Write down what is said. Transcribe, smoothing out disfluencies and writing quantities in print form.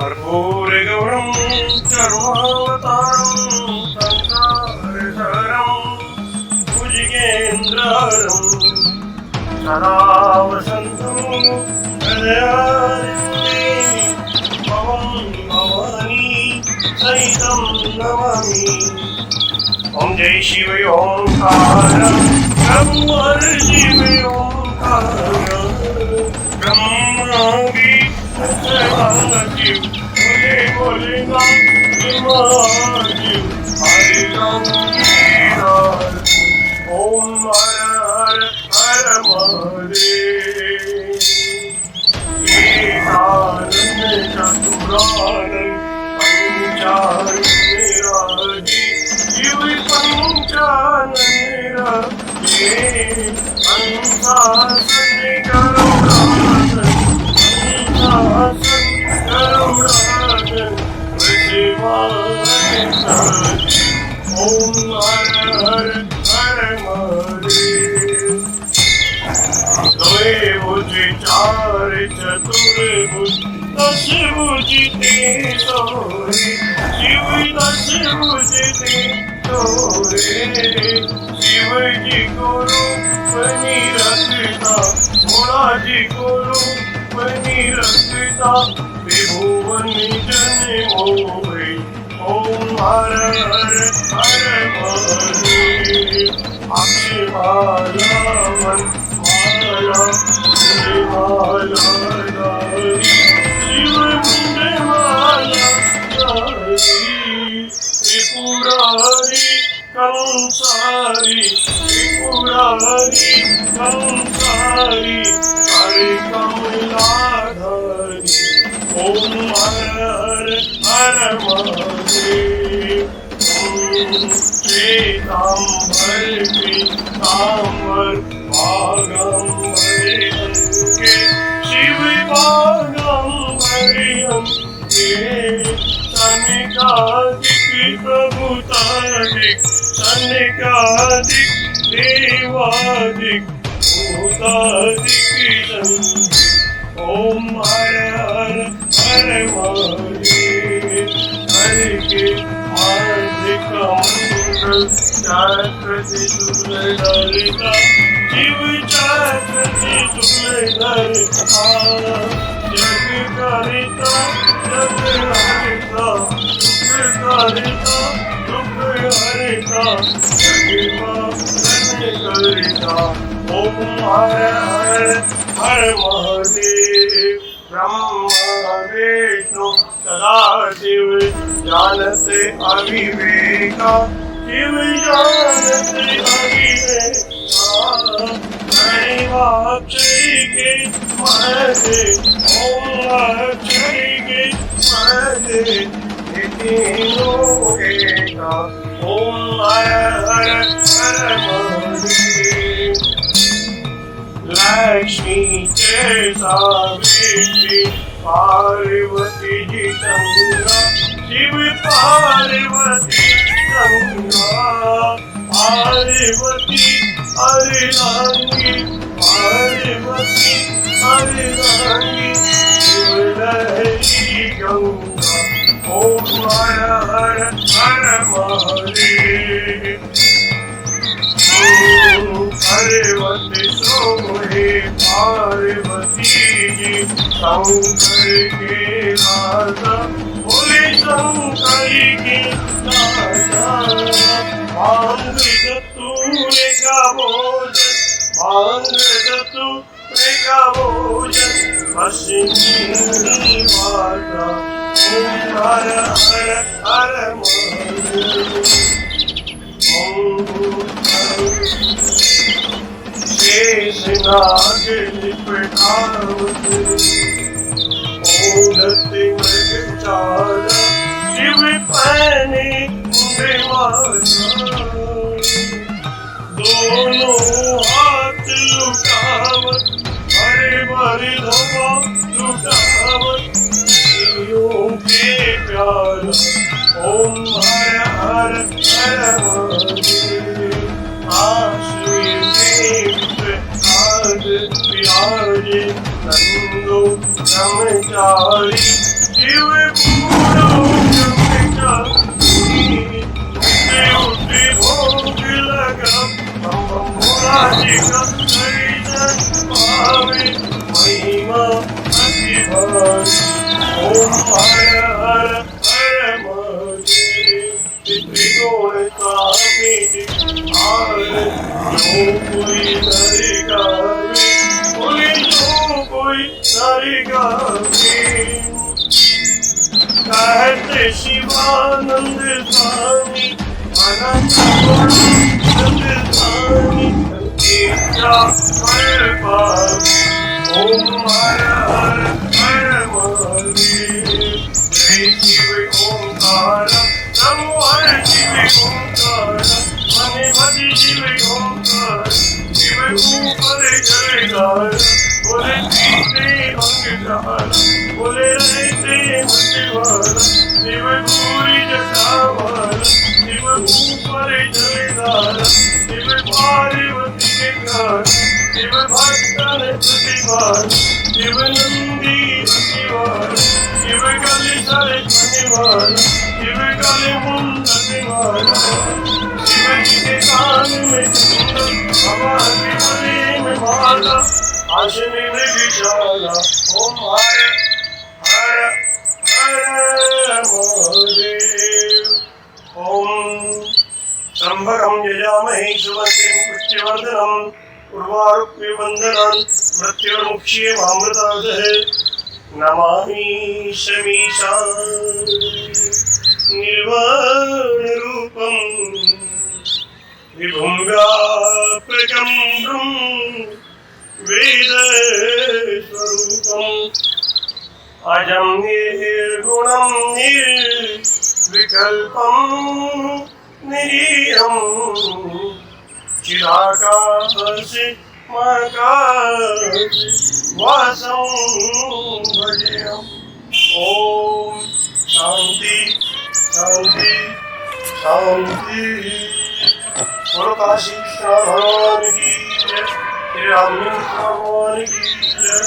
कर्पूरगौरं सर्वावतारं संसारसारं भुजगेन्द्रहरं सदा वसन्तं हृदयारण्ये भवं भवानी सहितं नमामि। ॐ जय शिव ओंकार ब्रह्म शिव ओंकार ब्रह्मांगी सदाशिव बोले बोले महादेव हरे राम ओम हर हर हर महादेव। एकानंद चतुरानंद पंचानंदराजी शिव पंचानंदराजी अंशासन करुणासन अंशासन करुणासन ओम हर हर हर महादेव। द्वे भुज चार चतुर्भुज दश भुज ते सोरे शिव दश भुज ते सोरे शिव जी गुरु बनी रखता भोला जी गुरु बनी रखता त्रिभुवन जन मोहे ओम हर हर हर महादेव। अक्षमाला मन माला माला दारी शिव मुंडे माला दारी त्रिपुरारी कंसारी त्रिपुरारी कंसारी हरे कमलाधारी ओम हर हर हर महादेव। श्वेतांबर पीतांबर भागंबर अंके शिव भागंबर अंके सनिकादिक प्रभुतादिक सनिकादिक देवादिक भूतादिक ओम हर हर हर महादेव। हरि के हार्दिक मंगल चक्रति सुरधरिता शिव चक्रति सुरधरिता जग करिता जग हरिता दुख करिता दुख हरिता जग करिता ओम हर हर हर महादेव। ब्रह्मा विष्णु सदाशिव जानते अविवेका शिव जानते अविवेका अक्षय के महदे ओम अक्षय के महदे तीनों एका ओम हर हर हर महादेव। लक्ष्मी के सावित्री पार्वती जी गंगा शिव पार्वती गंगा पार्वती हरिरांगी पार्वती हरिरांगी शिव लहरी गंगा ओम हर हर हर महादेव। पार्वती सोहे पार्वती जी शंकर के राजा बोले शंकर के राजा मांग जतूरे का भोजन मांग जतूरे का भोजन पश्चिमी माता ओम हर हर हर महादेव। शेषनाग लिपटावत ओढ़ते मृगचारा शिव पहने मुंडे माता, दोनों हाथ लुटावत हरे भरी धवा लुटावत जीवों के प्यार ओम हर हर हर महादेव। आश्रय देव आज विराजे नंदो ब्रह्मचारी शिव पूरो ब्रह्मचारी उठे भोग लगा हम भोलाजी का दर्शन पावे महिमा अति भारी ओम हर हर हर महादेव। त्रिगुण कामिनी आर जो कोई नर गावे बोले जो कोई नर गावे कहते शिवानंद स्वामी अनंत गुणानंद स्वामी इच्छा फल पावे ओम हर हर हर महादेव। जय शिव ओंकार नमो हर शिव ओंकार मने भजी शिव ओंकार शिव ऊपर जयकार बोले पीते अंगधार बोले रहते मत शिव पूरी जटावार शिव ऊपर जयकार शिव पार्वती के घर शिव भक्तन प्रतिभार शिव नंदी प्रतिभार शिव गले सरे मनिवार शिव गले मुंडनिवार शिव जी के कान में कुंडल हमारे गले में माला आशनी में विशाला ओम हर हर हर महादेव। ओम त्र्यंबकं यजामहे सुगन्धिं पुष्टिवर्धनम् उर्वारुकमिबन्धनान् मृत्युर्मुक्षीयमामृतादः नमामि शमीशान् निर्वाणरूपं विभुं व्यापकं वेदस्वरूपम् अजं निर्गुणं निर्विकल्पं निरीयं चिदाकाशे वासं भजेयम्। ओम शांति शांति शांति। बोलो काशी विश्वनाथ भगवान की जय, श्री रामकृष्ण भगवान की जय।